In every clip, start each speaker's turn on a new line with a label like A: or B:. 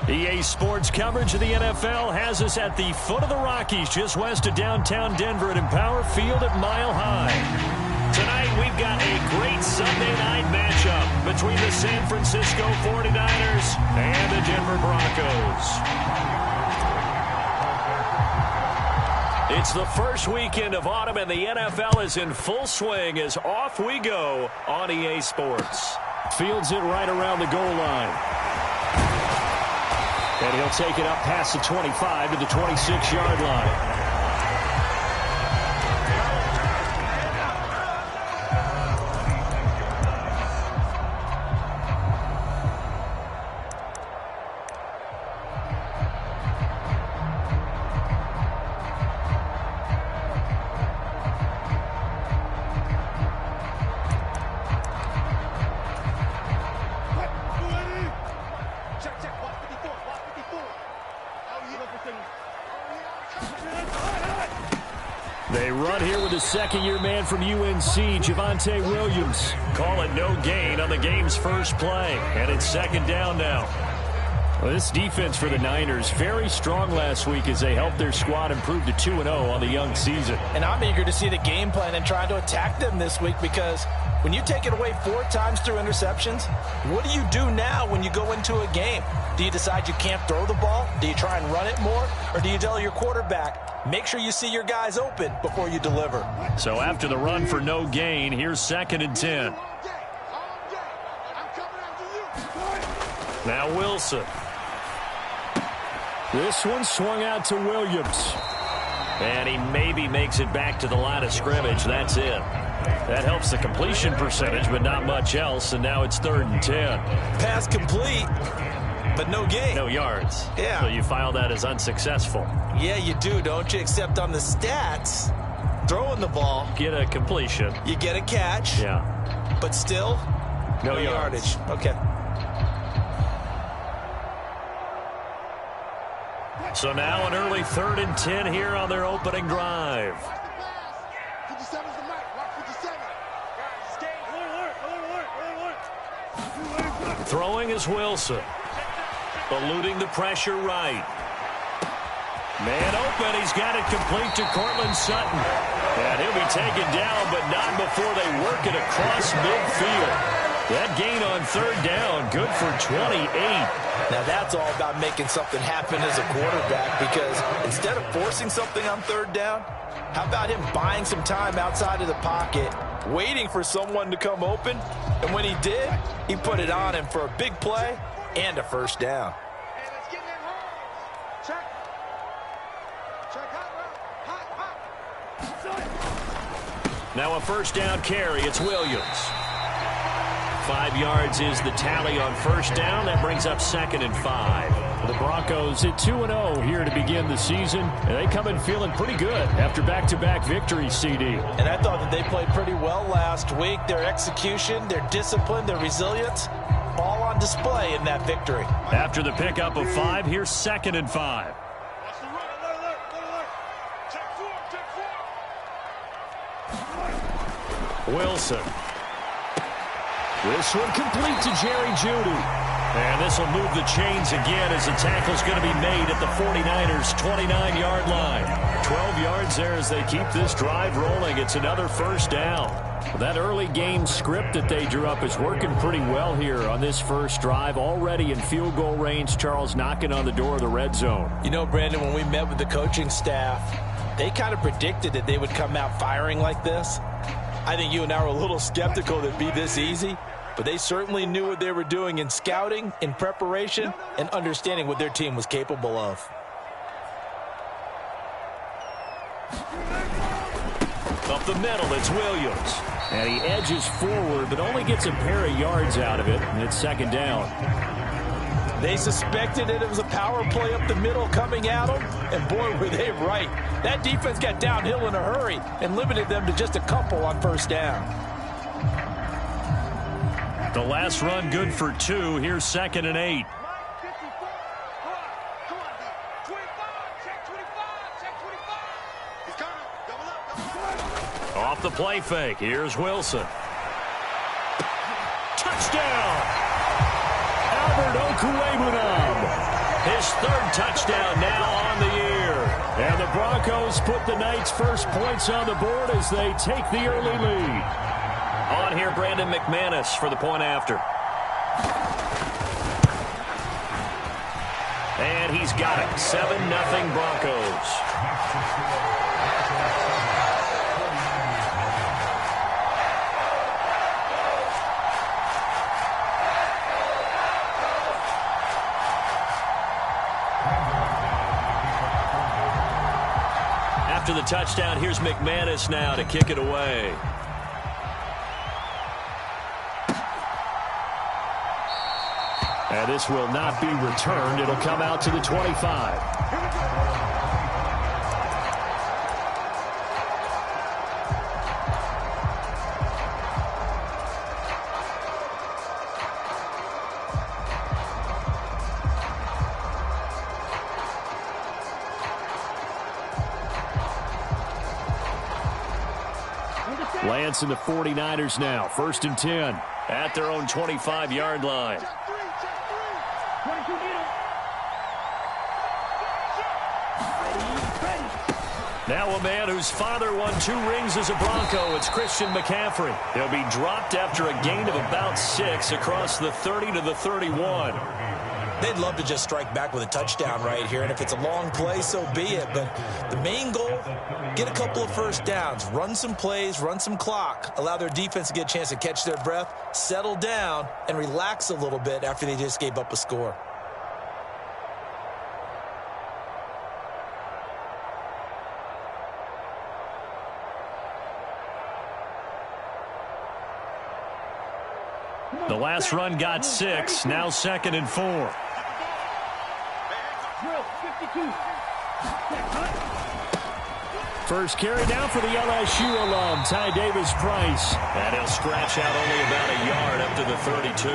A: EA Sports coverage of the NFL has us at the foot of the Rockies, just west of downtown Denver at Empower Field at Mile High. Tonight, we've got a great Sunday night matchup between the San Francisco 49ers and the Denver Broncos. It's the first weekend of autumn, and the NFL is in full swing as off we go on EA Sports. Fields it right around the goal line. And he'll take it up past the 25 to the 26-yard line. They run here with a second-year man from UNC, Javonte Williams. Call it no gain on the game's first play, and it's second down now. Well, this defense for the Niners, very strong last week as they helped their squad improve to 2-0 on the young season. And I'm eager to see the game plan and try to attack them this week because when you take it away 4 times through interceptions, what do you do now when you go into a game? Do you decide you can't throw the ball? Do you try and run it more? Or do you tell your quarterback, make sure you see your guys open before you deliver? So after the run for no gain, here's 2nd and 10. Now Wilson. This one swung out to Williams. And he maybe makes it back to the line of scrimmage. That's it. That helps the completion percentage, but not much else. And now it's 3rd and 10. Pass complete, but no gain. No yards. Yeah. So you file that as unsuccessful. Yeah, you do, don't you? Except on the stats, throwing the ball. Get a completion. You get a catch. Yeah. But still, no yardage. Okay. So now an early 3rd and 10 here on their opening drive. Throwing is Wilson. Eluding the pressure right. Man open. He's got it complete to Cortland Sutton. And he'll be taken down, but not before they work it across midfield. That gain on 3rd down, good for 28. Now that's all about making something happen as a quarterback, because instead of forcing something on 3rd down, how about him buying some time outside of the pocket, waiting for someone to come open, and when he did, he put it on him for a big play and a 1st down. Now a 1st down carry, it's Williams. 5 yards is the tally on 1st down. That brings up 2nd and 5. The Broncos at 2-0 here to begin the season. And they come in feeling pretty good after back-to-back victories, CD. And I thought that they played pretty well last week. Their execution, their discipline, their resilience, all on display in that victory. After the pickup of 5, here's 2nd and 5. Wilson. This one complete to Jerry Jeudy. And this will move the chains again as the tackle's going to be made at the 49ers' 29-yard line. 12 yards there as they keep this drive rolling. It's another 1st down. That early game script that they drew up is working pretty well here on this first drive. Already in field goal range, Charles knocking on the door of the red zone. You know, Brandon, when we met with the coaching staff, they kind of predicted that they would come out firing like this. I think you and I were a little skeptical that it'd be this easy, but they certainly knew what they were doing in scouting, in preparation, and understanding what their team was capable of. Up the middle, it's Williams. And he edges forward, but only gets a pair of yards out of it, and it's 2nd down. They suspected that it was a power play up the middle coming at them, and boy, were they right. That defense got downhill in a hurry and limited them to just a couple on 1st down. The last run good for 2. Here's 2nd and 8. Off the play fake. Here's Wilson. Touchdown! Albert Okwuegbunam. His third touchdown now on the year. And the Broncos put the night's first points on the board as they take the early lead. On here, Brandon McManus for the point after. And he's got it. 7-0 Broncos. After the touchdown, here's McManus now to kick it away. And this will not be returned. It'll come out to the 25. Lance and the 49ers now. 1st and 10 at their own 25-yard line. Now a man whose father won 2 rings as a Bronco. It's Christian McCaffrey. He'll be dropped after a gain of about 6 across the 30 to the 31.
B: They'd love to just strike back with a touchdown right here, and if it's a long play, so be it. But the main goal, get a couple of first downs, run some plays, run some clock, allow their defense to get a chance to catch their breath, settle down, and relax a little bit after they just gave up a score.
A: The last run got 6, now 2nd and 4. First carry down for the LSU alum, Ty Davis-Price. And he'll scratch out only about a yard up to the 32.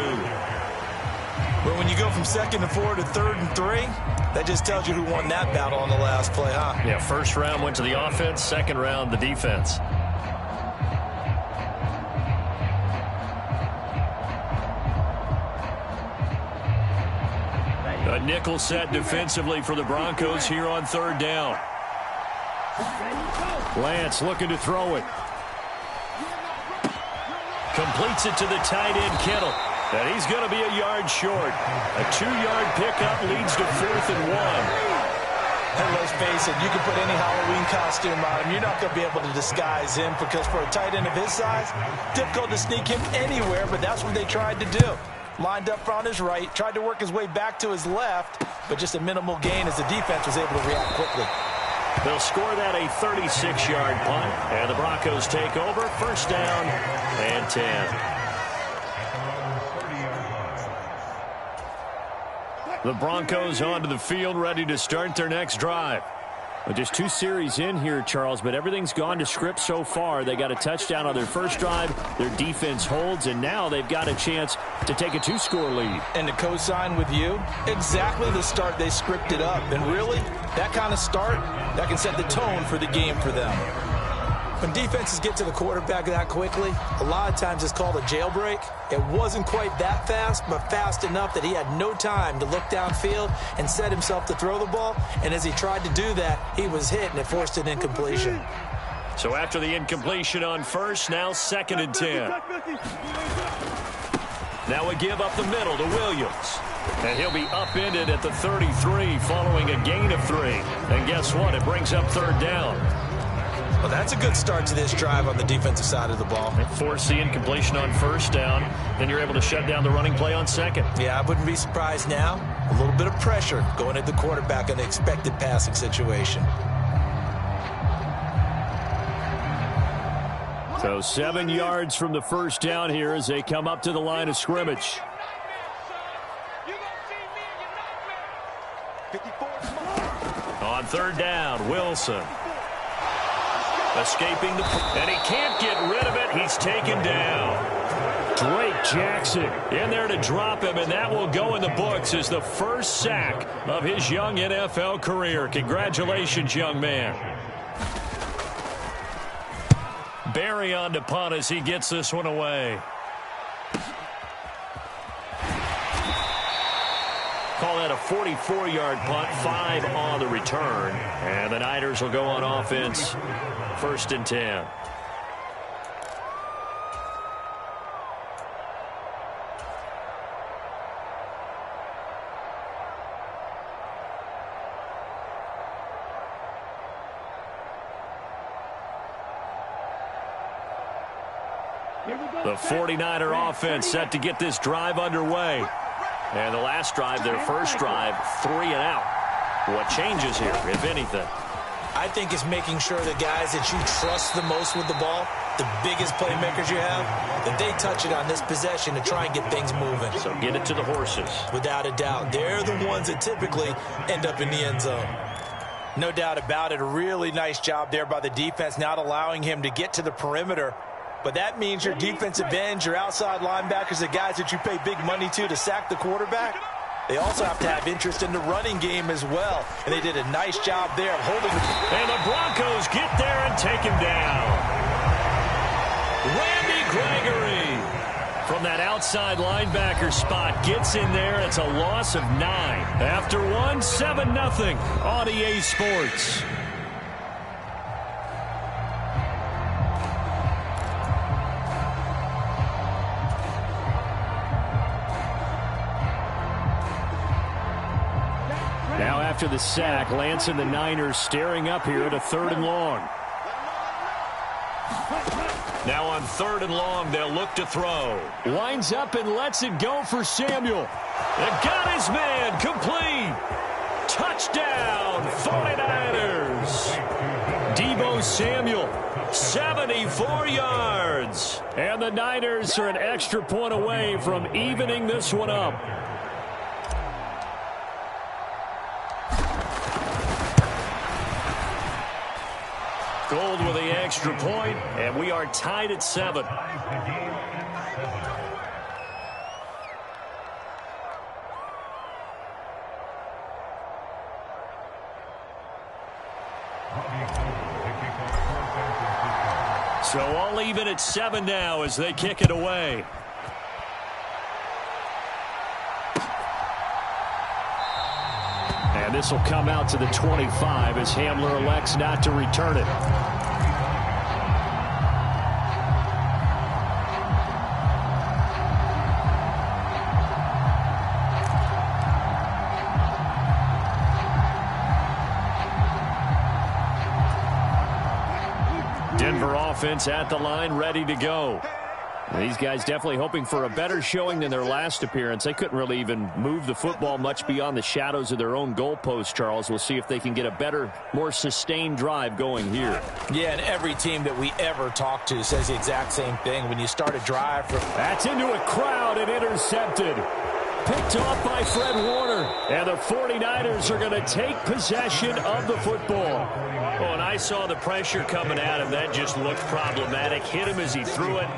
B: But when you go from 2nd and 4 to 3rd and 3, that just tells you who won that battle on the last play, huh?
A: Yeah, first round went to the offense, second round the defense. A nickel set defensively for the Broncos here on 3rd down. Lance looking to throw it. Completes it to the tight end, Kittle. And he's going to be a yard short. A 2-yard pickup leads to 4th and 1.
B: And let's face it, you can put any Halloween costume on him. You're not going to be able to disguise him because for a tight end of his size, difficult to sneak him anywhere, but that's what they tried to do. Lined up on his right, tried to work his way back to his left, but just a minimal gain as the defense was able to react quickly.
A: They'll score that a 36-yard punt, and the Broncos take over. 1st down and 10. The Broncos onto the field, ready to start their next drive. Well, just 2 series in here, Charles, but everything's gone to script so far. They got a touchdown on their first drive. Their defense holds, and now they've got a chance to take a 2-score lead.
B: And to co-sign with you, exactly the start they scripted up. And really, that kind of start, that can set the tone for the game for them. When defenses get to the quarterback that quickly, a lot of times it's called a jailbreak. It wasn't quite that fast, but fast enough that he had no time to look downfield and set himself to throw the ball. And as he tried to do that, he was hit, and it forced an incompletion.
A: So after the incompletion on first, now 2nd and 10. Now we give up the middle to Williams. And he'll be upended at the 33 following a gain of 3. And guess what? It brings up 3rd down.
B: Well, that's a good start to this drive on the defensive side of the ball.
A: Force the incompletion on 1st down. Then you're able to shut down the running play on 2nd.
B: Yeah, I wouldn't be surprised now. A little bit of pressure going at the quarterback in an expected passing situation.
A: So 7 yards from the 1st down here as they come up to the line of scrimmage. On 3rd down, Wilson. Escaping the... And he can't get rid of it. He's taken down. Drake Jackson in there to drop him, and that will go in the books as the first sack of his young NFL career. Congratulations, young man. Barry on to punt as he gets this one away. Call that a 44-yard punt, 5 on the return. And the Niners will go on offense, 1st and 10. The 49er offense set to get this drive underway. And the last drive, their first drive, 3 and out. What changes here, if anything?
B: I think it's making sure the guys that you trust the most with the ball, the biggest playmakers you have, that they touch it on this possession to try and get things moving.
A: So get it to the horses.
B: Without a doubt. They're the ones that typically end up in the end zone. No doubt about it. A really nice job there by the defense, not allowing him to get to the perimeter. But that means your defensive ends, your outside linebackers, the guys that you pay big money to sack the quarterback, they also have to have interest in the running game as well. And they did a nice job there of holding.
A: And the Broncos get there and take him down. Randy Gregory from that outside linebacker spot gets in there. It's a loss of 9. After 7-0 on EA Sports. Now after the sack, Lance and the Niners staring up here at a 3rd and long. Now on 3rd and long, they'll look to throw. Winds up and lets it go for Samuel. And got his man complete. Touchdown, 49ers. Deebo Samuel, 74 yards. And the Niners are an extra point away from evening this one up. Gold with the extra point, and we are tied at 7. So all even at 7 now as they kick it away. And this will come out to the 25 as Hamler elects not to return it. Denver offense at the line, ready to go. These guys definitely hoping for a better showing than their last appearance. They couldn't really even move the football much beyond the shadows of their own goalpost, Charles. We'll see if they can get a better, more sustained drive going here.
B: Yeah, and every team that we ever talk to says the exact same thing. When you start a drive.
A: That's into a crowd and intercepted. Picked off by Fred Warner. And the 49ers are going to take possession of the football. Oh, and I saw the pressure coming at him. That just looked problematic. Hit him as he threw it.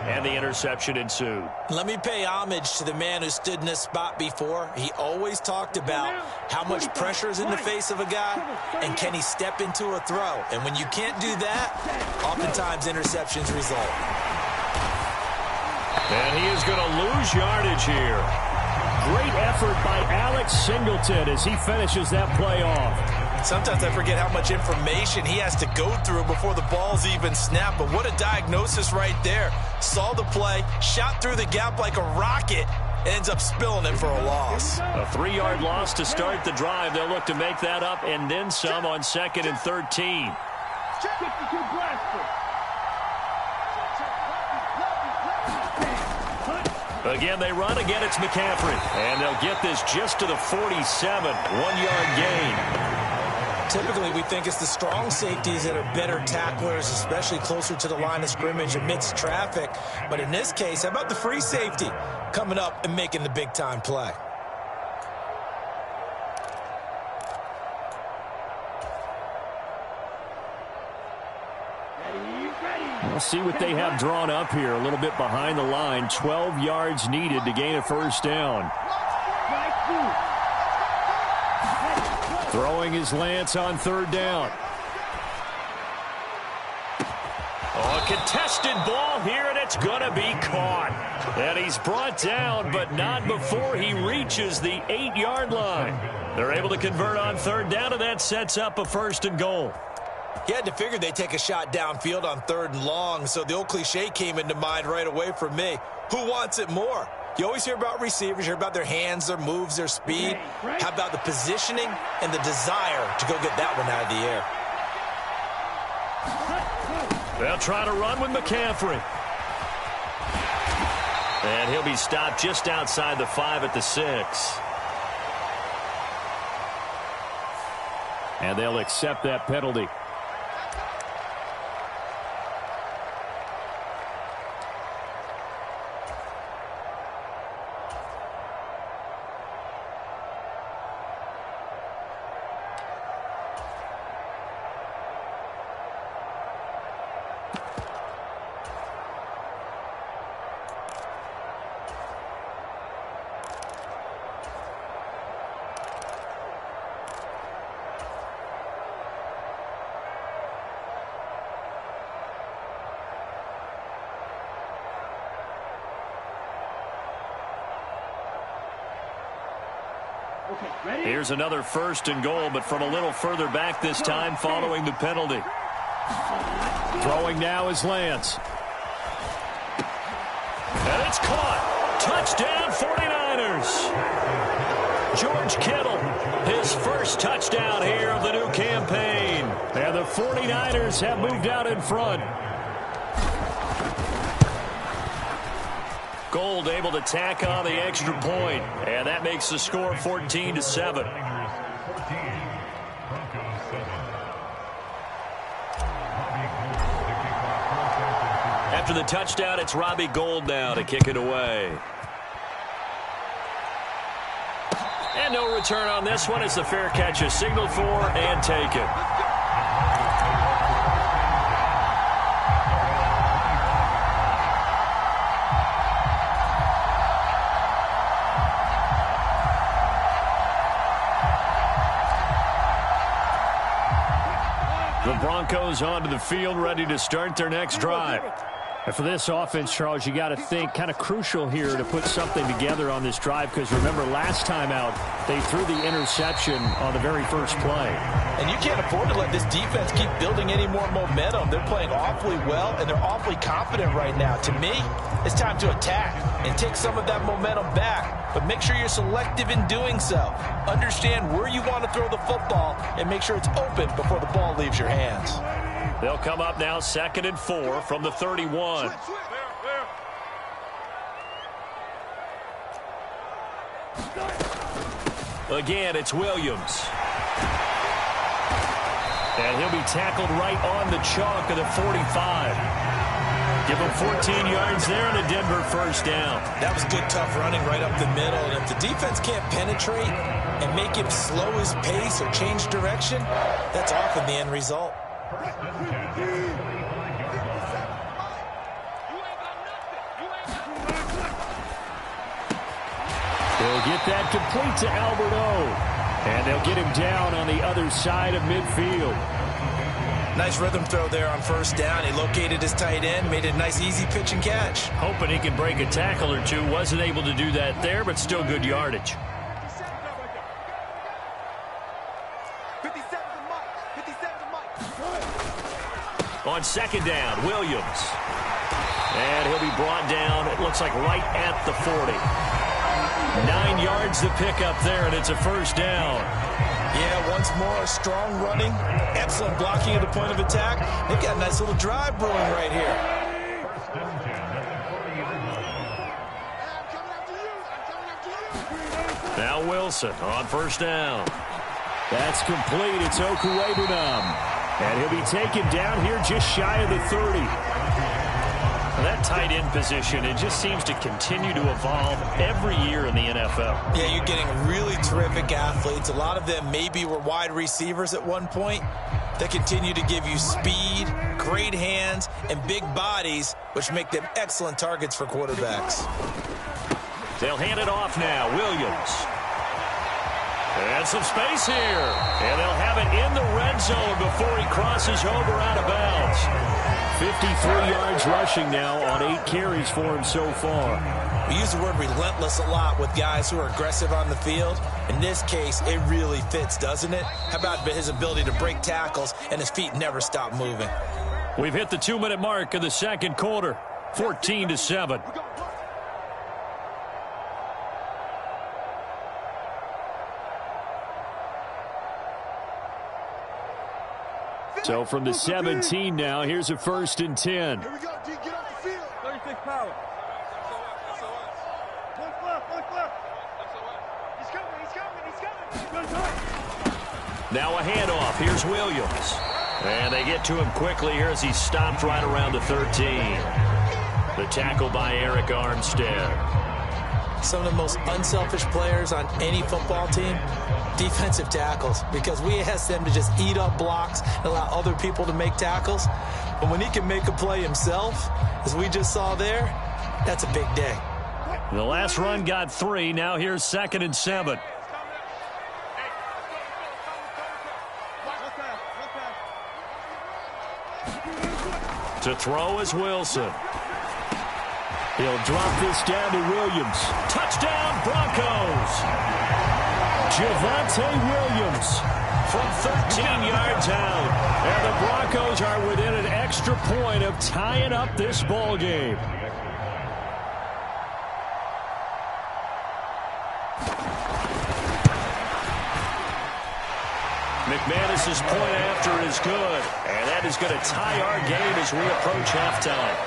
A: And the interception ensued.
B: Let me pay homage to the man who stood in this spot before. He always talked about how much pressure is in the face of a guy and can he step into a throw. And when you can't do that, oftentimes interceptions result.
A: And he is going to lose yardage here. Great effort by Alex Singleton as he finishes that play off.
B: Sometimes I forget how much information he has to go through before the ball's even snapped. But what a diagnosis right there. Saw the play, shot through the gap like a rocket, ends up spilling it for a loss.
A: A 3-yard loss to start the drive. They'll look to make that up and then some on 2nd and 13. Again, they run. Again, it's McCaffrey. And they'll get this just to the 47. 1-yard gain.
B: Typically, we think it's the strong safeties that are better tacklers, especially closer to the line of scrimmage amidst traffic. But in this case, how about the free safety coming up and making the big-time play?
A: We'll see what they have drawn up here. A little bit behind the line. 12 yards needed to gain a first down. Throwing is Lance on 3rd down. Oh, A contested ball here, and it's going to be caught. And he's brought down, but not before he reaches the 8-yard line. They're able to convert on third down, and that sets up a 1st and goal.
B: You had to figure they'd take a shot downfield on 3rd and long, so the old cliche came into mind right away for me. Who wants it more? You always hear about receivers, you hear about their hands, their moves, their speed. How about the positioning and the desire to go get that one out of the air?
A: They'll try to run with McCaffrey. And he'll be stopped just outside the 5 at the 6. And they'll accept that penalty. Here's another 1st and goal, but from a little further back this time following the penalty. Throwing now is Lance. And it's caught. Touchdown 49ers. George Kittle, his first touchdown here of the new campaign. And the 49ers have moved out in front. Gold able to tack on the extra point, and that makes the score 14-7. After the touchdown, it's Robbie Gould now to kick it away. And no return on this one as the fair catch is signaled for and taken. The Broncos onto the field, ready to start their next drive.
C: And for this offense, Charles, you got to think kind of crucial here to put something together on this drive, because remember last time out they threw the interception on the very first play.
B: And you can't afford to let this defense keep building any more momentum. They're playing awfully well, and they're awfully confident right now. To me, it's time to attack and take some of that momentum back, but make sure you're selective in doing so. Understand where you want to throw the football and make sure it's open before the ball leaves your hands.
A: They'll come up now 2nd and 4 from the 31. Again, it's Williams. And he'll be tackled right on the chalk of the 45. Give him 14 yards there and a Denver 1st down.
B: That was good, tough running right up the middle. And if the defense can't penetrate and make him slow his pace or change direction, that's often the end result.
C: They'll get that complete to Albert O. And they'll get him down on the other side of midfield.
B: Nice rhythm throw there on 1st down. He located his tight end, made it a nice easy pitch and catch.
A: Hoping he can break a tackle or two. Wasn't able to do that there, but still good yardage. On 2nd down, Williams. And he'll be brought down, it looks like right at the 40. 9 yards to pick up there, and it's a 1st down.
B: Yeah, once more, strong running, excellent blocking at the point of attack. They've got a nice little drive brewing right here.
A: Now Wilson on 1st down.
C: That's complete. It's Okuwebunam. And he'll be taken down here just shy of the 30.
A: That tight end position, it just seems to continue to evolve every year in the NFL.
B: Yeah, you're getting really terrific athletes. A lot of them maybe were wide receivers at one point. They continue to give you speed, great hands, and big bodies, which make them excellent targets for quarterbacks.
A: They'll hand it off now. Williams. And some space here. And they'll have it in the red zone before he crosses over out of bounds. 53 yards rushing now on 8 carries for him so far.
B: We use the word relentless a lot with guys who are aggressive on the field. In this case, it really fits, doesn't it? How about his ability to break tackles and his feet never stop moving?
A: We've hit the 2-minute mark of the second quarter. 14-7. So from the 17 now, here's a 1st and 10.
D: Here we go, D, get off the field.
E: 36 power.
D: He's coming.
A: Now a handoff. Here's Williams. And they get to him quickly here as he stopped right around the 13. The tackle by Eric Armstead.
B: Some of the most unselfish players on any football team, defensive tackles, because we ask them to just eat up blocks and allow other people to make tackles. But when he can make a play himself, as we just saw there, that's a big day.
A: The last run got 3. Now here's 2nd and 7. To throw is Wilson. He'll drop this down to Williams. Touchdown, Broncos. Javonte Williams from 13 yards out. And the Broncos are within an extra point of tying up this ball game. McManus's point after is good. And that is going to tie our game as we approach halftime.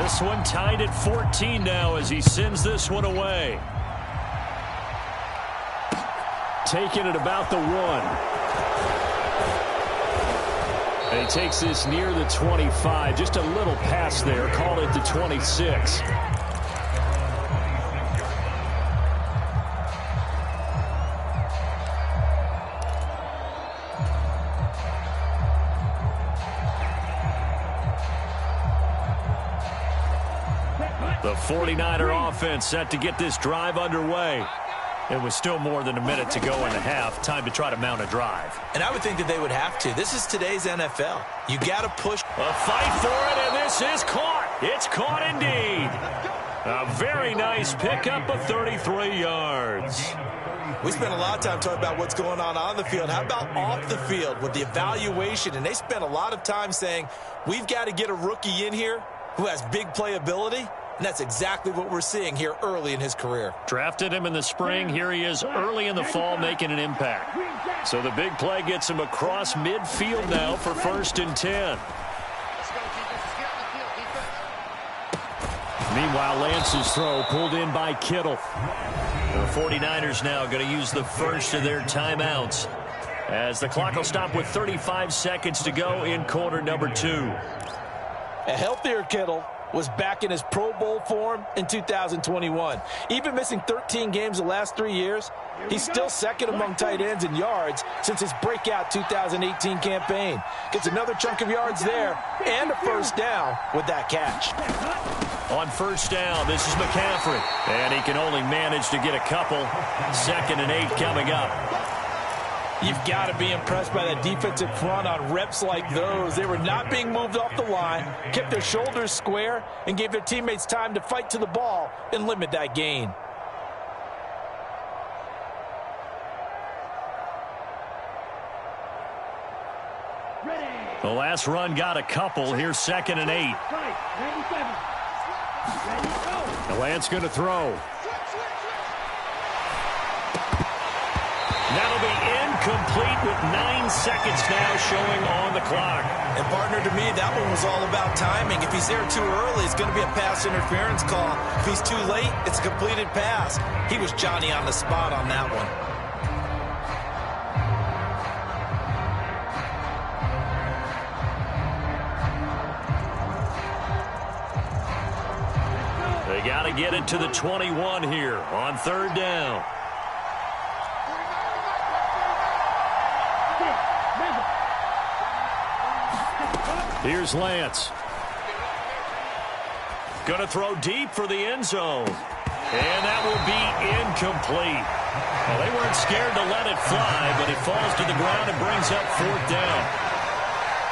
A: This one tied at 14 now as he sends this one away. Taking it about the 1. And he takes this near the 25. Just a little pass there. Call it the 26. The 49er offense set to get this drive underway. It was still more than a minute to go in the half. Time to try to mount a drive.
B: And I would think that they would have to. This is today's NFL. You got to push.
A: A fight for it, and this is caught. It's caught indeed. A very nice pickup of 33 yards.
B: We spent a lot of time talking about what's going on the field. How about off the field with the evaluation? And they spent a lot of time saying, we've got to get a rookie in here who has big playability. And that's exactly what we're seeing here early in his career.
A: Drafted him in the spring. Here he is early in the fall making an impact. So the big play gets him across midfield now for 1st and 10. Meanwhile, Lance's throw pulled in by Kittle. The 49ers now going to use the first of their timeouts as the clock will stop with 35 seconds to go in quarter number 2.
B: A healthier Kittle was back in his Pro Bowl form in 2021. Even missing 13 games the last 3 years, he's still second among tight ends in yards since his breakout 2018 campaign. Gets another chunk of yards there and a first down with that catch.
A: On first down, this is McCaffrey. And he can only manage to get a couple. 2nd and 8 coming up.
B: You've got to be impressed by that defensive front on reps like those. They were not being moved off the line, kept their shoulders square, and gave their teammates time to fight to the ball and limit that gain.
A: The last run got a couple. Here's 2nd and 8. The Lance going to throw. That'll be incomplete with 9 seconds now showing on the clock.
B: And partner, to me, that one was all about timing. If he's there too early, it's going to be a pass interference call. If he's too late, it's a completed pass. He was Johnny on the spot on that one.
A: They got to get it to the 21 here on 3rd down. Here's Lance. Going to throw deep for the end zone. And that will be incomplete. Well, they weren't scared to let it fly, but it falls to the ground and brings up 4th down.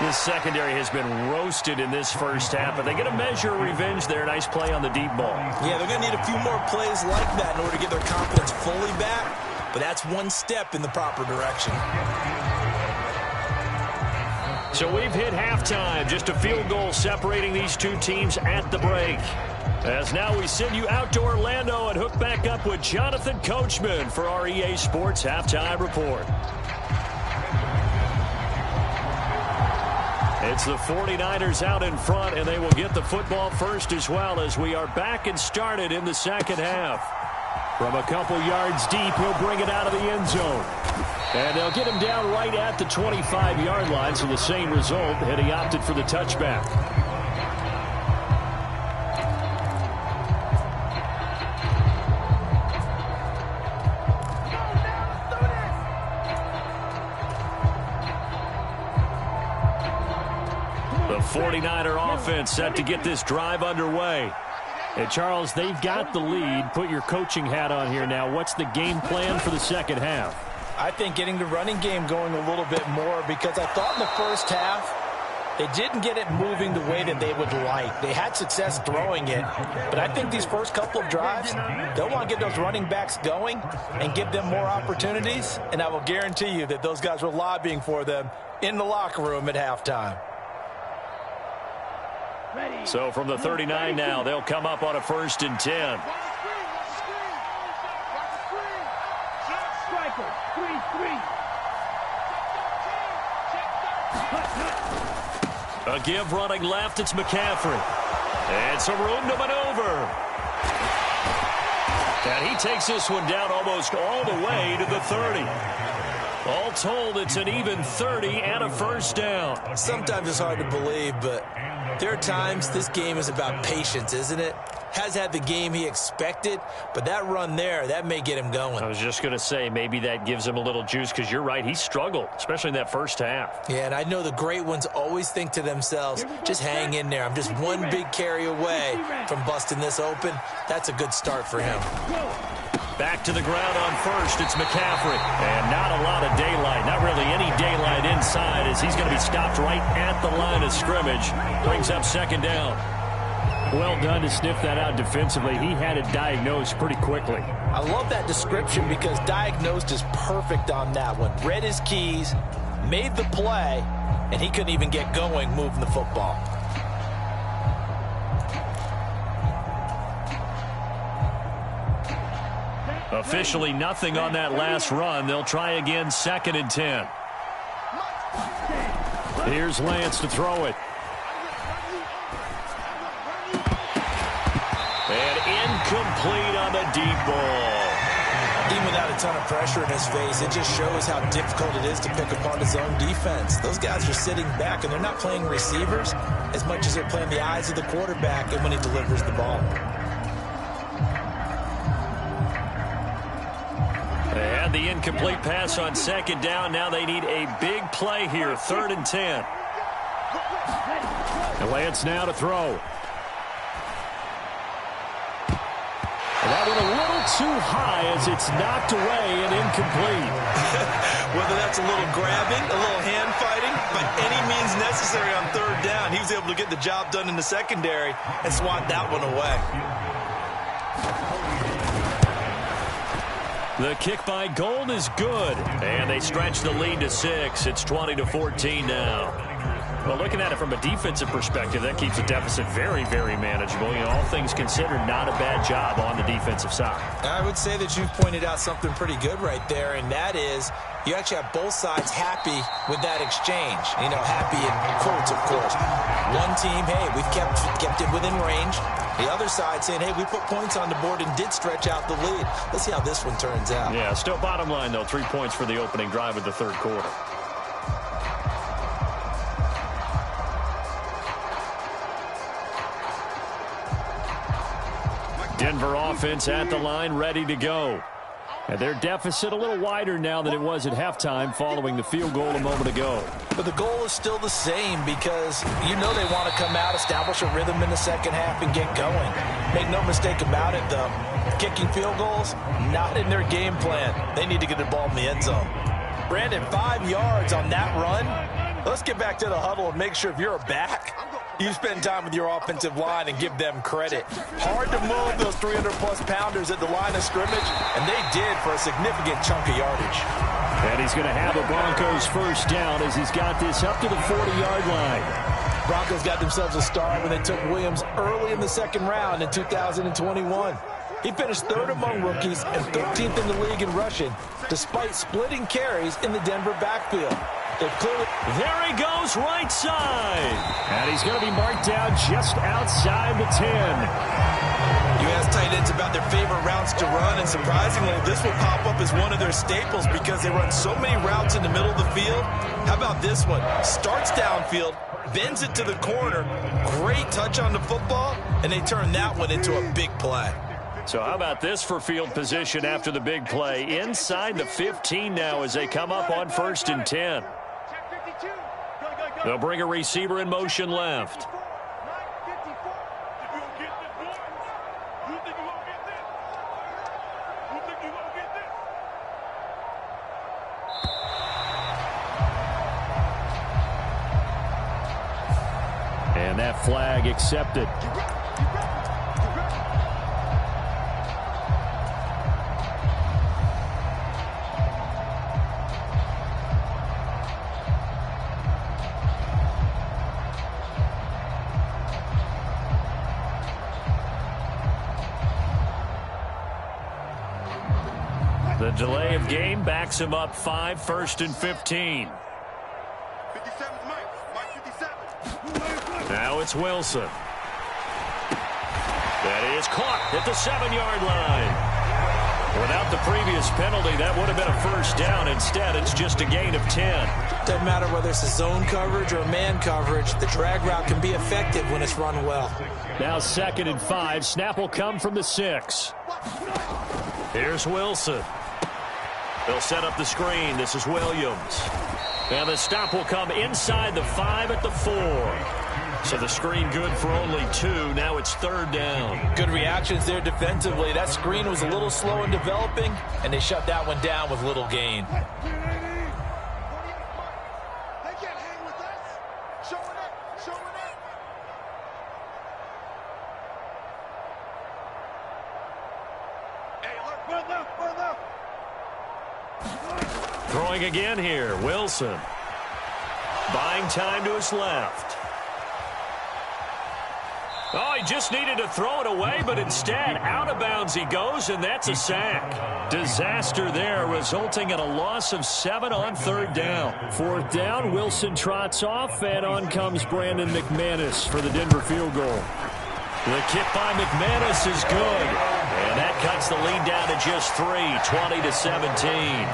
A: This secondary has been roasted in this first half, but they get a measure of revenge there. Nice play on the deep ball.
B: Yeah, they're going to need a few more plays like that in order to get their confidence fully back, but that's one step in the proper direction.
A: So we've hit halftime. Just a field goal separating these two teams at the break. As now we send you out to Orlando and hook back up with Jonathan Coachman for our EA Sports Halftime Report. It's the 49ers out in front, and they will get the football first as well as we are back and started in the second half. From a couple yards deep, he'll bring it out of the end zone. And they'll get him down right at the 25-yard line, so the same result, and he opted for the touchback. The 49er offense set to get this drive underway.
C: And Charles, they've got the lead. Put your coaching hat on here now. What's the game plan for the second half?
B: I think getting the running game going a little bit more, because I thought in the first half they didn't get it moving the way that they would like. They had success throwing it, but I think these first couple of drives, they'll want to get those running backs going and give them more opportunities, and I will guarantee you that those guys were lobbying for them in the locker room at halftime.
A: So from the 39 now, they'll come up on a 1st and 10. A give running left, it's McCaffrey. And some room to maneuver. And he takes this one down almost all the way to the 30. All told, it's an even 30 and a 1st down.
B: Sometimes it's hard to believe, but there are times this game is about patience, isn't it? Has had the game he expected, but that run there, that may get him going.
A: I was just going to say, maybe that gives him a little juice, because you're right, he struggled, especially in that first half.
B: Yeah, and I know the great ones always think to themselves, just hang in there. I'm just one big carry away from busting this open. That's a good start for him.
A: Back to the ground on 1st, it's McCaffrey. And not a lot of daylight, not really any daylight inside, as he's going to be stopped right at the line of scrimmage. Brings up 2nd down.
C: Well done to sniff that out defensively. He had it diagnosed pretty quickly.
B: I love that description, because diagnosed is perfect on that one. Read his keys, made the play, and he couldn't even get going moving the football.
A: Officially nothing on that last run. They'll try again, 2nd and 10.
C: Here's Lance to throw it.
A: And incomplete on the deep ball.
B: Even without a ton of pressure in his face, it just shows how difficult it is to pick apart his own defense. Those guys are sitting back, and they're not playing receivers as much as they're playing the eyes of the quarterback and when he delivers the ball.
A: They had the incomplete pass on 2nd down. Now they need a big play here, 3rd and 10.
C: And Lance now to throw. And that went a little too high as it's knocked away and incomplete.
B: Whether that's a little grabbing, a little hand fighting, by any means necessary on 3rd down, he was able to get the job done in the secondary and swat that one away.
A: The kick by Gold is good. And they stretch the lead to 6. It's 20-14 now. Well, looking at it from a defensive perspective, that keeps the deficit very, very manageable. You know, all things considered, not a bad job on the defensive side.
B: I would say that you've pointed out something pretty good right there, and that is you actually have both sides happy with that exchange. You know, happy in quotes, of course. One team, hey, we've kept it within range. The other side saying, hey, we put points on the board and did stretch out the lead. Let's see how this one turns out.
A: Yeah, still bottom line, though, 3 points for the opening drive of the 3rd quarter. Denver offense at the line, ready to go.
C: And their deficit a little wider now than it was at halftime following the field goal a moment ago.
B: But the goal is still the same because you know they want to come out, establish a rhythm in the second half, and get going. Make no mistake about it, though. Kicking field goals, not in their game plan. They need to get the ball in the end zone. Brandon, 5 yards on that run. Let's get back to the huddle and make sure if you're a back, you spend time with your offensive line and give them credit. Hard to move those 300-plus pounders at the line of scrimmage, and they did for a significant chunk of yardage.
C: And he's going to have a Broncos first down as he's got this up to the 40-yard line.
B: Broncos got themselves a start when they took Williams early in the second round in 2021. He finished third among rookies and 13th in the league in rushing, despite splitting carries in the Denver backfield.
C: There he goes, right side. And he's going to be marked down just outside the 10.
B: You ask tight ends about their favorite routes to run, and surprisingly, this will pop up as one of their staples because they run so many routes in the middle of the field. How about this one? Starts downfield, bends it to the corner, great touch on the football, and they turn that one into a big play.
C: So how about this for field position after the big play? Inside the 15 now as they come up on 1st and 10. They'll bring a receiver in motion left. And that flag accepted. The delay of game backs him up 5, 1st and 15.
D: 57 Mike 57.
C: Now it's Wilson. That is caught at the 7-yard line. Without the previous penalty, that would have been a first down. Instead, it's just a gain of 10.
B: Doesn't matter whether it's a zone coverage or a man coverage. The drag route can be effective when it's run well.
C: Now 2nd and 5. Snap will come from the 6. Here's Wilson. They'll set up the screen. This is Williams. And the stop will come inside the 5 at the 4. So the screen good for only 2. Now it's 3rd down.
B: Good reactions there defensively. That screen was a little slow in developing, and they shut that one down with little gain.
D: They can't hang with us. Show it up. Show it up. Hey, look, one left, one left.
C: Throwing again here. Wilson. Buying time to his left. Oh, he just needed to throw it away, but instead, out of bounds he goes, and that's a sack. Disaster there, resulting in a loss of 7 on 3rd down. 4th down, Wilson trots off, and on comes Brandon McManus for the Denver field goal. The kick by McManus is good, and that cuts the lead down to just 3, 20-17.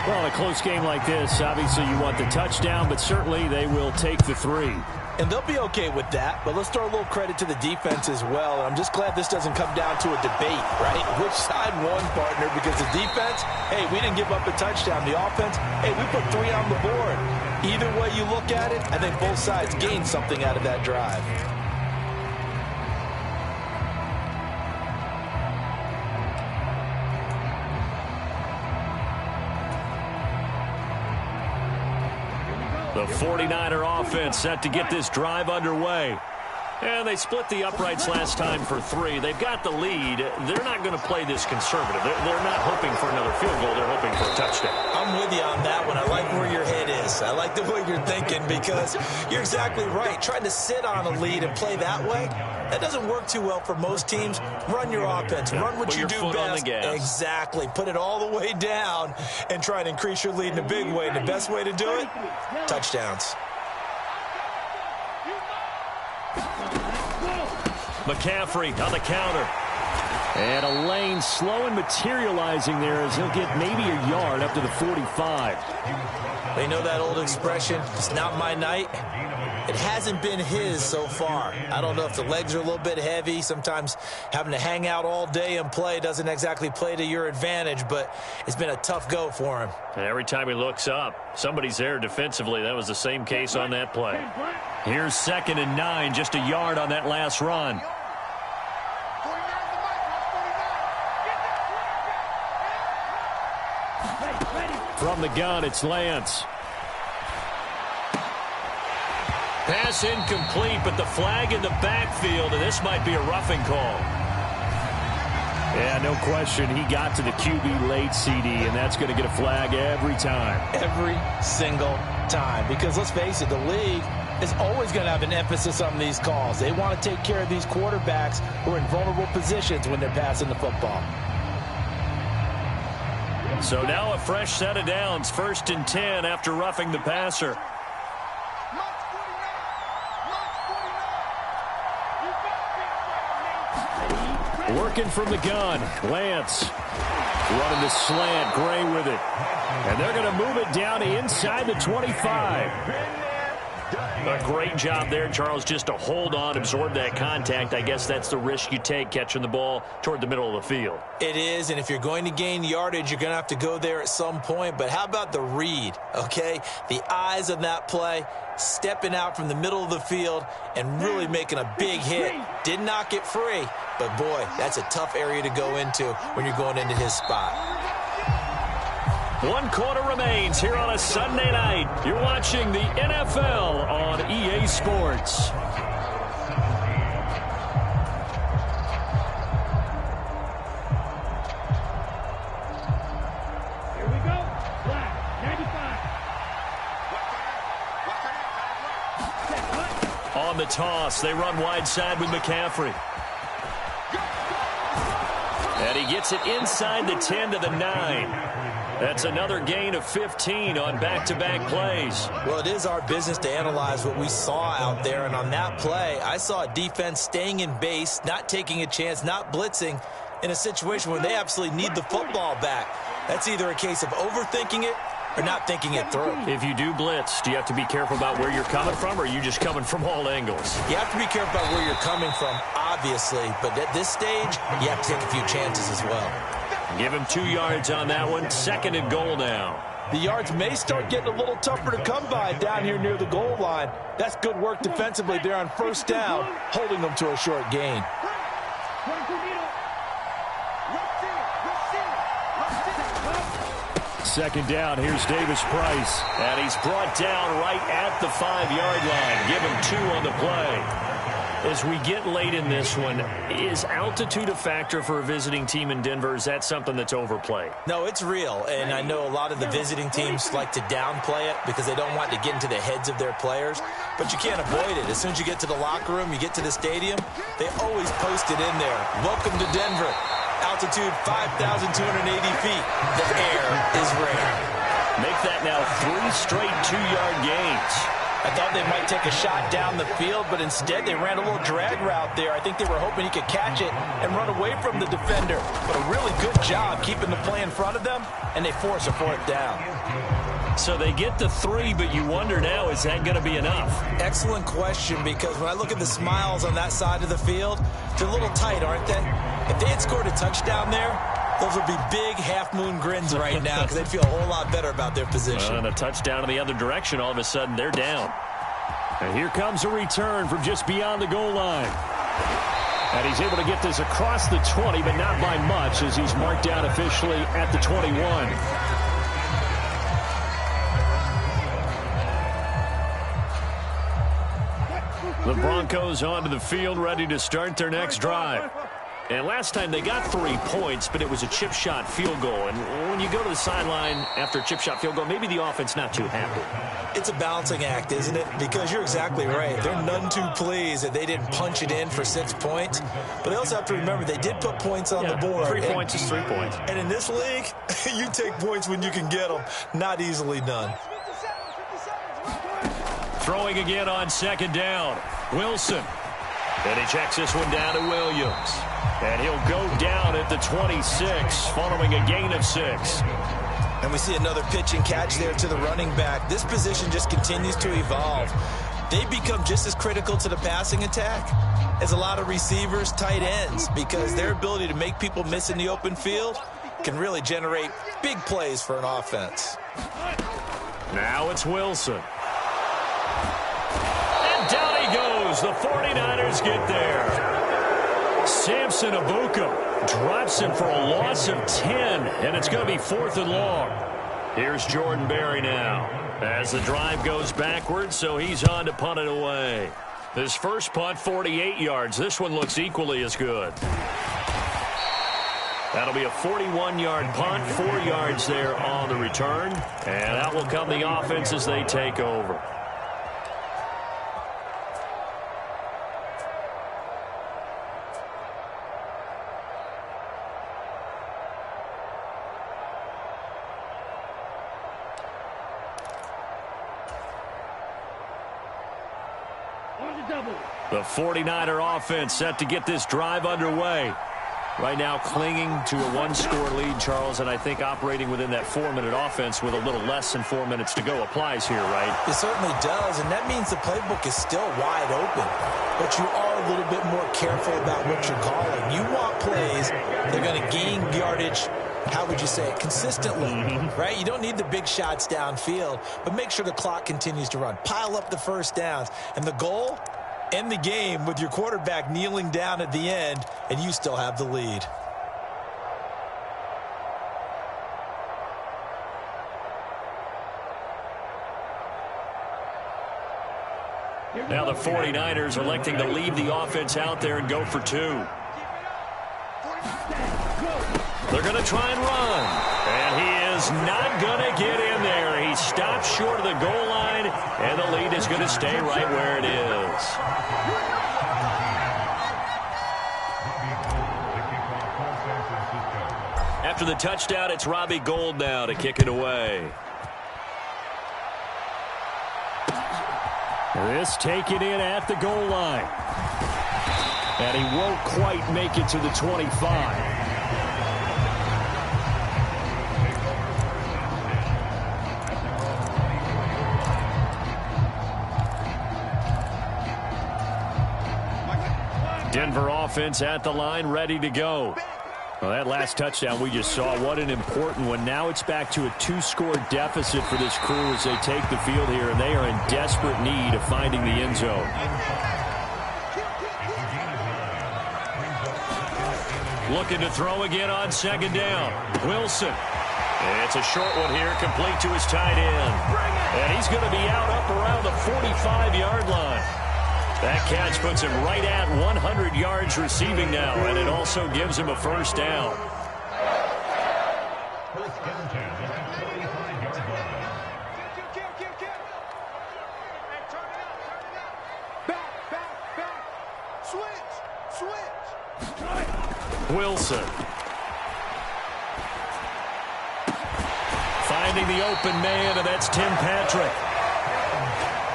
C: Well, in a close game like this, obviously you want the touchdown, but certainly they will take the 3.
B: And they'll be okay with that, but let's throw a little credit to the defense as well. I'm just glad this doesn't come down to a debate, right? Which side won, partner? Because the defense, hey, we didn't give up a touchdown. The offense, hey, we put 3 on the board. Either way you look at it, I think both sides gained something out of that drive.
C: The 49er offense set to get this drive underway. And they split the uprights last time for 3. They've got the lead. They're not going to play this conservative. They're not hoping for another field goal. They're hoping for a touchdown.
B: I'm with you on that one. I like where your head is. I like the way you're thinking because you're exactly right. Trying to sit on a lead and play that way, that doesn't work too well for most teams. Run your offense. Run what you do best. Exactly. Put it all the way down and try and increase your lead in a big way. And the best way to do it, touchdowns.
C: McCaffrey on the counter.
A: And a lane slow and materializing there as he'll get maybe a yard up to the 45.
B: They know that old expression, it's not my night. It hasn't been his so far. I don't know if the legs are a little bit heavy. Sometimes having to hang out all day and play doesn't exactly play to your advantage, but it's been a tough go for him.
C: And every time he looks up, somebody's there defensively. That was the same case on that play. Here's 2nd and 9, just a yard on that last run. From the gun, it's Lance. Pass incomplete, but the flag in the backfield, and this might be a roughing call.
A: Yeah, no question. He got to the QB late, CD, and that's going to get a flag every time.
B: Every single time. Because let's face it, the league is always going to have an emphasis on these calls. They want to take care of these quarterbacks who are in vulnerable positions when they're passing the football.
C: So now a fresh set of downs, 1st and 10 after roughing the passer.
A: Working from the gun, Lance running the slant, Gray with it. And they're going to move it down to inside the 25.
C: A great job there, Charles, just to hold on, absorb that contact. I guess that's the risk you take catching the ball toward the middle of the field.
B: It is, and if you're going to gain yardage, you're going to have to go there at some point. But how about the read, okay? The eyes of that play, stepping out from the middle of the field and really making a big hit. Didn't knock it free, but boy, that's a tough area to go into when you're going into his spot.
C: 1 quarter remains here on a Sunday night. You're watching the NFL on EA Sports.
D: Here we go. Flag, 95.
C: On the toss, they run wide side with McCaffrey. And he gets it inside the 10 to the 9. That's another gain of 15 on back-to-back plays.
B: Well, it is our business to analyze what we saw out there, and on that play, I saw a defense staying in base, not taking a chance, not blitzing in a situation where they absolutely need the football back. That's either a case of overthinking it or not thinking it through.
C: If you do blitz, do you have to be careful about where you're coming from, or are you just coming from all angles?
B: You have to be careful about where you're coming from, obviously, but at this stage, you have to take a few chances as well.
C: Give him 2 yards on that one. 2nd and goal now.
B: The yards may start getting a little tougher to come by down here near the goal line. That's good work defensively there on 1st down, holding them to a short gain.
A: 2nd down, here's Davis Price.
C: And he's brought down right at the 5-yard line. Give him 2 on the play. As we get late in this one, is altitude a factor for a visiting team in Denver? Is that something that's overplayed?
B: No, it's real, and I know a lot of the visiting teams like to downplay it because they don't want to get into the heads of their players, but you can't avoid it. As soon as you get to the locker room, you get to the stadium, they always post it in there. Welcome to Denver. Altitude 5,280 feet. The air is rare.
C: Make that now 3 straight 2-yard gains.
B: I thought they might take a shot down the field, but instead they ran a little drag route there. I think they were hoping he could catch it and run away from the defender. But a really good job keeping the play in front of them, and they force a 4th down.
C: So they get the 3, but you wonder now, is that going to be enough?
B: Excellent question, because when I look at the smiles on that side of the field, they're a little tight, aren't they? If they had scored a touchdown there, those would be big half-moon grins right now because they'd feel a whole lot better about their position.
C: And a touchdown in the other direction, all of a sudden they're down.
A: And here comes a return from just beyond the goal line. And he's able to get this across the 20, but not by much as he's marked down officially at the 21. The Broncos onto the field, ready to start their next drive. And last time they got 3 points, but it was a chip shot field goal. And when you go to the sideline after a chip shot field goal, maybe the offense not too happy.
B: It's a balancing act, isn't it? Because you're exactly right. They're none too pleased that they didn't punch it in for 6 points. But they also have to remember they did put points on the board.
C: 3 points is 3 points.
B: And in this league, you take points when you can get them. Not easily done.
C: Throwing again on 2nd down. Wilson.
A: And he checks this one down to Williams. And he'll go down at the 26 following a gain of 6.
B: And we see another pitch and catch there to the running back. This position just continues to evolve. They become just as critical to the passing attack as a lot of receivers, tight ends, because their ability to make people miss in the open field can really generate big plays for an offense.
A: Now it's Wilson. And down he goes. The 49ers get there. Samson Abuka drops him for a loss of 10, and it's going to be 4th and long. Here's Jordan Berry now as the drive goes backwards, so he's on to punt it away. His first punt, 48 yards. This one looks equally as good. That'll be a 41-yard punt, 4 yards there on the return. And out will come the offense as they take over. The 49er offense set to get this drive underway. Right now clinging to a one-score lead, Charles, and I think operating within that 4-minute offense with a little less than 4 minutes to go applies here, right?
B: It certainly does, and that means the playbook is still wide open. But you are a little bit more careful about what you're calling. You want plays that are going to gain yardage, how would you say it, consistently, right? You don't need the big shots downfield, but make sure the clock continues to run. Pile up the first downs, and the goal, end the game with your quarterback kneeling down at the end, and you still have the lead.
A: Now the 49ers electing to leave the offense out there and go for 2. They're going to try and run. And he is not going to get in there. He stops short of the goal line, and the lead is going to stay right where it is. After the touchdown, it's Robbie Gould now to kick it away. This taken in at the goal line. And he won't quite make it to the 25. Denver offense at the line, ready to go. Well, that last touchdown we just saw, what an important one. Now it's back to a 2-score deficit for this crew as they take the field here, and they are in desperate need of finding the end zone. Looking to throw again on second down. Wilson. It's a short one here, complete to his tight end. And he's going to be out up around the 45-yard line. That catch puts him right at 100 yards receiving now, and it also gives him a first down. Wilson. Finding the open man, and that's Tim Patrick.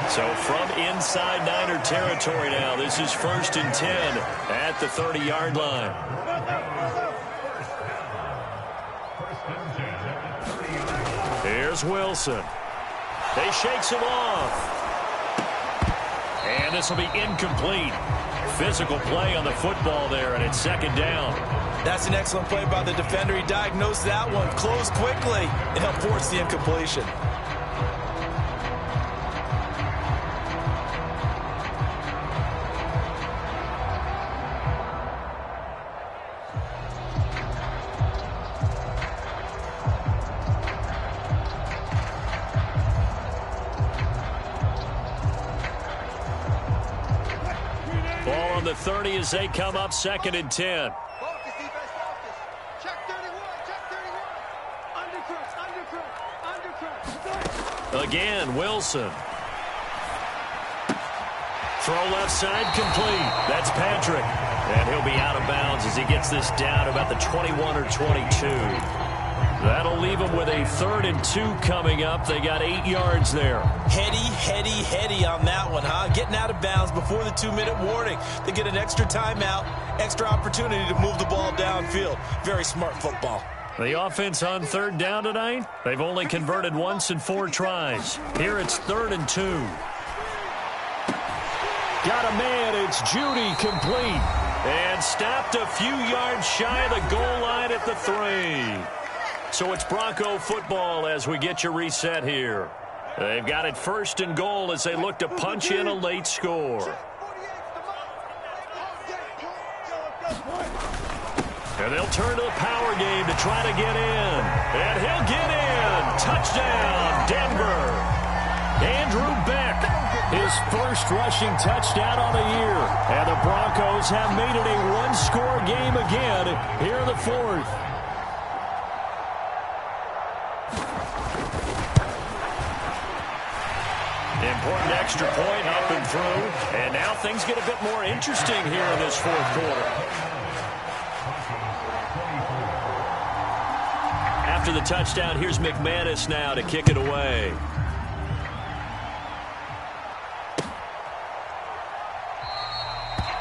A: So from inside Niner territory now, this is 1st and 10 at the 30-yard line. Here's Wilson. They shakes him off. And this will be incomplete. Physical play on the football there, and it's second down.
B: That's an excellent play by the defender. He diagnosed that one, closed quickly, and helped force the incompletion.
A: Ball on the 30 as they come up 2nd and 10.
D: Focus, defense, focus. Check 31, check 31. Undercrush.
A: Again, Wilson. Throw left side complete. That's Patrick. And he'll be out of bounds as he gets this down about the 21 or 22.
C: That'll leave them with a 3rd and 2 coming up. They got 8 yards there.
B: Heady on that one, huh? Getting out of bounds before the 2-minute warning. They get an extra timeout, extra opportunity to move the ball downfield. Very smart football.
C: The offense on 3rd down tonight, they've only converted once in 4 tries. Here it's 3rd and 2. Got a man, it's Judy, complete. And stopped a few yards shy of the goal line at the 3. So it's Bronco football as we get you reset here. They've got it 1st and goal as they look to punch in a late score. And they'll turn to the power game to try to get in. And he'll get in. Touchdown, Denver. Andrew Beck, his first rushing touchdown on the year. And the Broncos have made it a one-score game again here in the 4th. Important extra point up and through. And now things get a bit more interesting here in this 4th quarter. After the touchdown, here's McManus now to kick it away.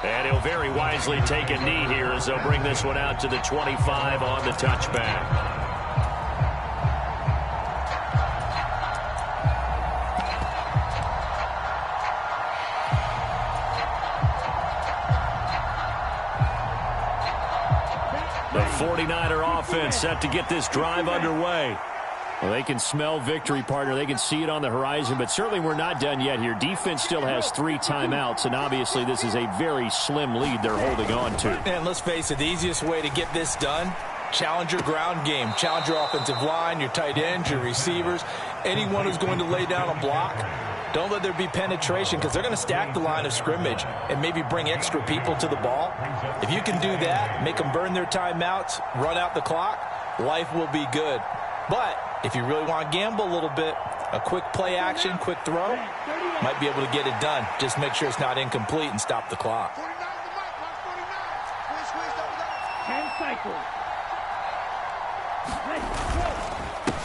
C: And he'll very wisely take a knee here as they'll bring this one out to the 25 on the touchback. The 49er offense set to get this drive underway. Well, they can smell victory, partner. They can see it on the horizon, but certainly we're not done yet here. Defense still has 3 timeouts, and obviously this is a very slim lead they're holding on to.
B: And let's face it, the easiest way to get this done, challenge your ground game. Challenge your offensive line, your tight ends, your receivers, anyone who's going to lay down a block. Don't let there be penetration because they're going to stack the line of scrimmage and maybe bring extra people to the ball. If you can do that, make them burn their timeouts, run out the clock, life will be good. But if you really want to gamble a little bit, a quick play action, quick throw, might be able to get it done. Just make sure it's not incomplete and stop the clock.
D: 10 cycles.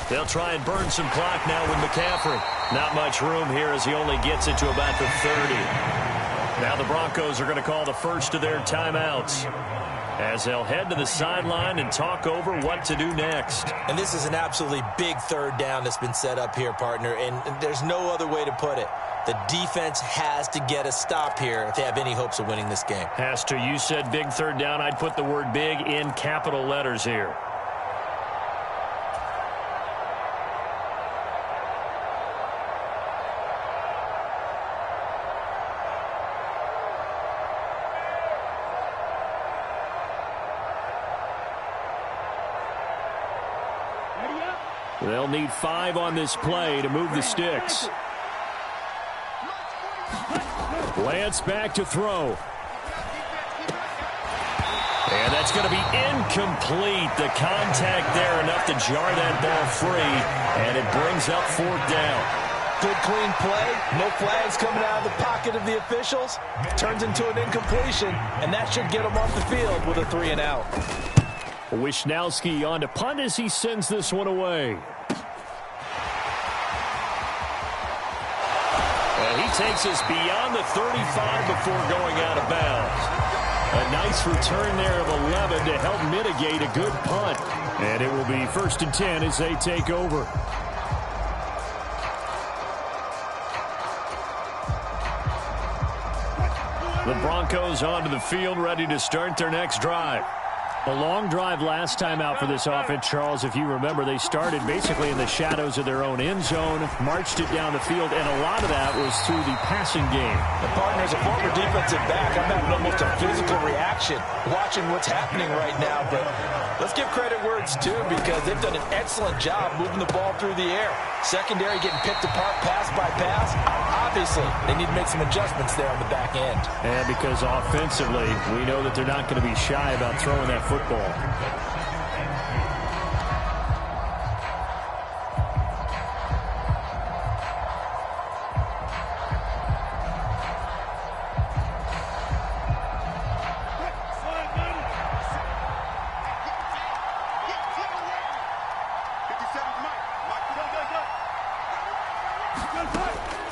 C: They'll try and burn some clock now with McCaffrey. Not much room here as he only gets it to about the 30. Now the Broncos are going to call the first of their timeouts as they'll head to the sideline and talk over what to do next.
B: And this is an absolutely big 3rd down that's been set up here, partner, and there's no other way to put it. The defense has to get a stop here if they have any hopes of winning this game.
C: Has to. You said big 3rd down. I'd put the word big in capital letters here. They'll need 5 on this play to move the sticks. Lance back to throw. And that's going to be incomplete. The contact there enough to jar that ball free. And it brings up 4th down.
B: Good clean play. No flags coming out of the pocket of the officials. Turns into an incompletion. And that should get them off the field with a 3 and out.
C: Wisnowski on to punt as he sends this one away. And he takes us beyond the 35 before going out of bounds. A nice return there of 11 to help mitigate a good punt. And it will be 1st and 10 as they take over. The Broncos onto the field, ready to start their next drive. A long drive last time out for this offense, Charles. If you remember, they started basically in the shadows of their own end zone, marched it down the field, and a lot of that was through the passing game.
B: The partner's a former defensive back. I'm having almost a physical reaction watching what's happening right now. But let's give credit where it's due because they've done an excellent job moving the ball through the air. Secondary getting picked apart pass by pass. Obviously, they need to make some adjustments there on the back end.
C: And because offensively, we know that they're not going to be shy about throwing that football.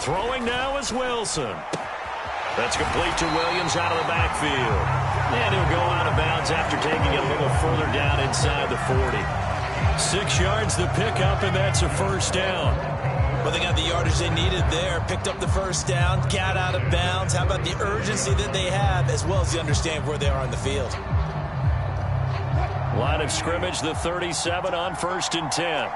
C: Throwing now is Wilson. That's complete to Williams out of the backfield. And he'll go out of bounds after taking it a little further down inside the 40. 6 yards the pickup, and that's a first down.
B: Well, they got the yardage they needed there, picked up the first down, got out of bounds. How about the urgency that they have, as well as the understanding where they are on the field?
C: Line of scrimmage, the 37 on 1st and 10.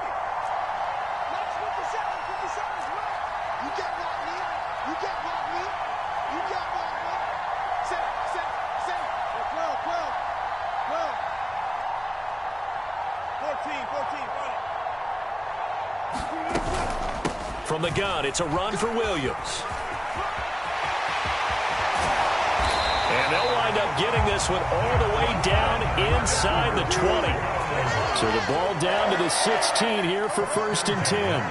C: From the gun, it's a run for Williams. And they'll wind up getting this one all the way down inside the 20. So the ball down to the 16 here for 1st and 10.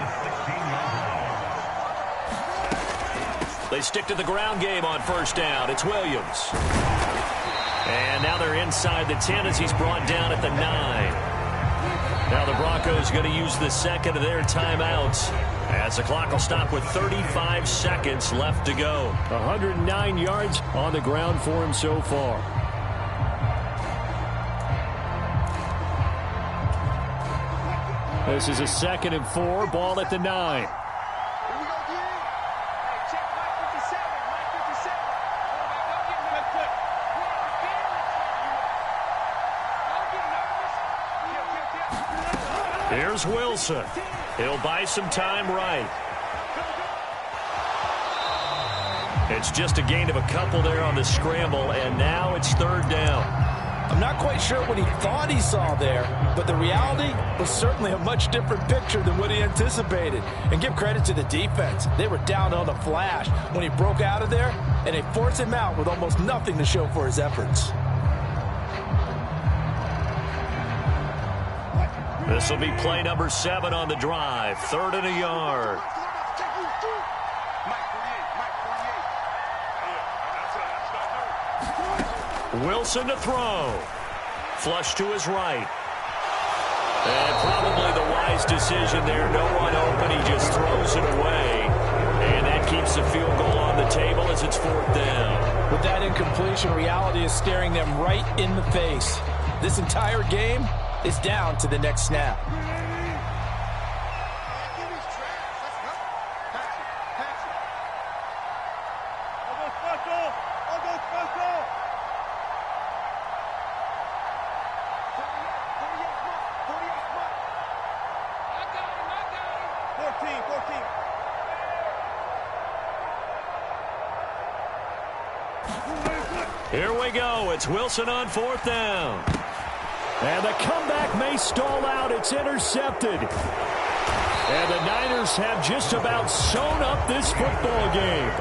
C: They stick to the ground game on 1st down. It's Williams. And now they're inside the 10 as he's brought down at the 9. Now the Broncos going to use the second of their timeouts, as the clock will stop with 35 seconds left to go.
A: 109 yards on the ground for him so far. This is a 2nd and 4, ball at the 9.
C: Here's Wilson. He'll buy some time right. It's just a gain of a couple there on the scramble, and now it's 3rd down.
B: I'm not quite sure what he thought he saw there, but the reality was certainly a much different picture than what he anticipated. And give credit to the defense. They were down on the flash when he broke out of there, and they forced him out with almost nothing to show for his efforts.
C: This will be play number 7 on the drive. 3rd and a yard. Wilson to throw. Flush to his right. And probably the wise decision there. No one open. He just throws it away. And that keeps the field goal on the table as it's 4th down.
B: With that incompletion, reality is staring them right in the face. This entire game is down to the next snap.
C: Here we go. It's Wilson on 4th down.
A: And the comeback may stall out. It's intercepted. And the Niners have just about sewn up this football game.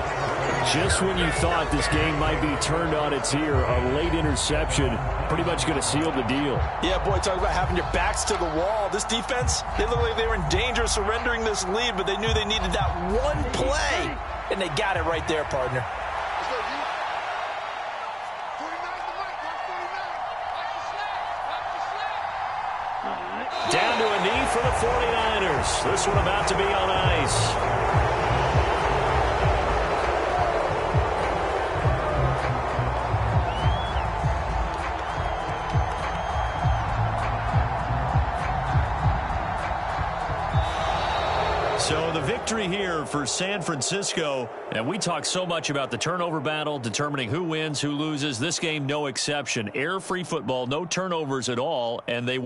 A: Just when you thought this game might be turned on its ear, a late interception pretty much going to seal the deal.
B: Yeah, boy, talk about having your backs to the wall. This defense, they looked like they were in danger of surrendering this lead, but they knew they needed that one play, and they got it right there, partner.
C: Down to a knee for the 49ers. This one about to be on ice. So the victory here for San Francisco. And we talk so much about the turnover battle, determining who wins, who loses. This game, no exception. Air-free football, no turnovers at all, and they